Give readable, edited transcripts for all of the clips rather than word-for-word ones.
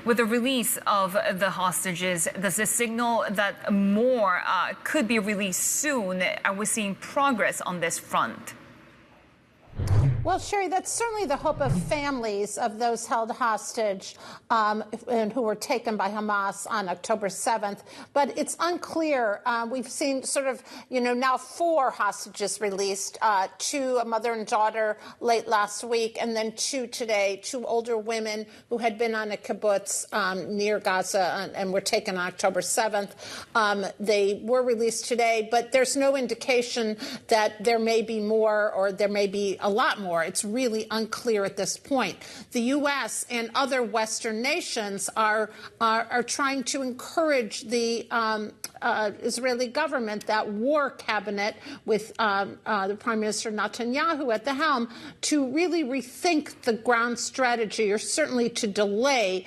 With the release of the hostages, does this signal that more could be released soon? Are we seeing progress on this front? Well, Sherry, that's certainly the hope of families of those held hostage and who were taken by Hamas on October 7th. But it's unclear. We've seen sort of, now 4 hostages released, 2, a mother and daughter, late last week, and then 2 today, 2 older women who had been on a kibbutz near Gaza and were taken on October 7th. They were released today, but there's no indication that there may be more or there may be a lot more. It's really unclear at this point. The U.S. and other Western nations are trying to encourage the Israeli government, that war cabinet with the Prime Minister Netanyahu at the helm, to really rethink the ground strategy, or certainly to delay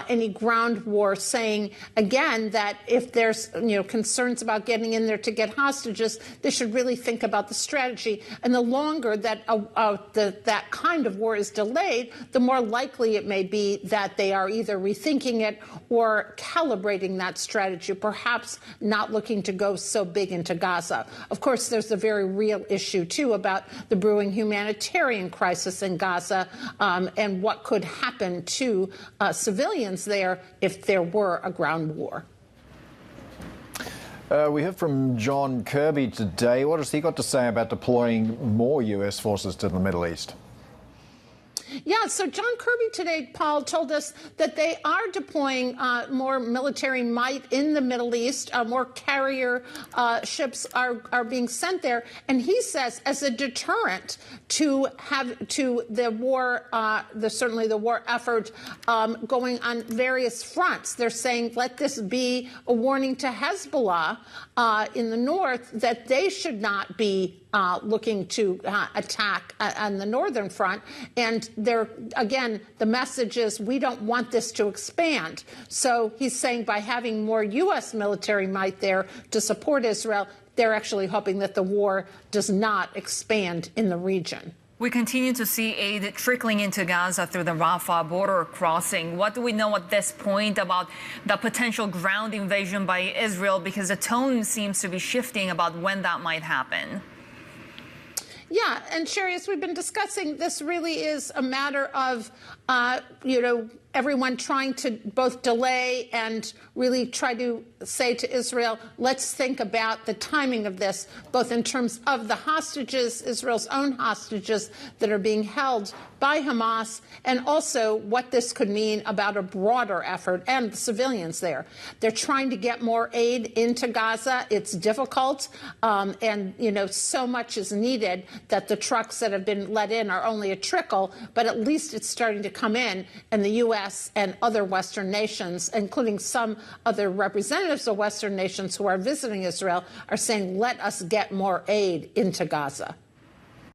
any ground war, saying again that if there's concerns about getting in there to get hostages, they should really think about the strategy. And the longer that that kind of war is delayed, the more likely it may be that they are either rethinking it or calibrating that strategy, perhaps not looking to go so big into Gaza. Of course, there's a very real issue, too, about the brewing humanitarian crisis in Gaza and what could happen to civilians there if there were a ground war. We heard from John Kirby today. What has he got to say about deploying more U.S. forces to the Middle East? Yeah, so John Kirby today, Paul, told us that they are deploying more military might in the Middle East. More carrier ships are being sent there. And he says, as a deterrent to the war, certainly the war effort going on various fronts. They're saying, let this be a warning to Hezbollah in the north that they should not be looking to attack on the northern front. And again, the message is we don't want this to expand. So he's saying by having more U.S. military might there to support Israel, they're actually hoping that the war does not expand in the region. We continue to see aid trickling into Gaza through the Rafah border crossing. What do we know at this point about the potential ground invasion by Israel? Because the tone seems to be shifting about when that might happen. Yeah, and Sherry, as we've been discussing, this really is a matter of, everyone trying to both delay and really try to say to Israel, let's think about the timing of this, both in terms of the hostages, Israel's own hostages that are being held by Hamas, and also what this could mean about a broader effort and the civilians there. They're trying to get more aid into Gaza. It's difficult, and, so much is needed that the trucks that have been let in are only a trickle, but at least it's starting to come in, and the U.S. and other Western nations, including some other representatives of Western nations who are visiting Israel, are saying, let us get more aid into Gaza.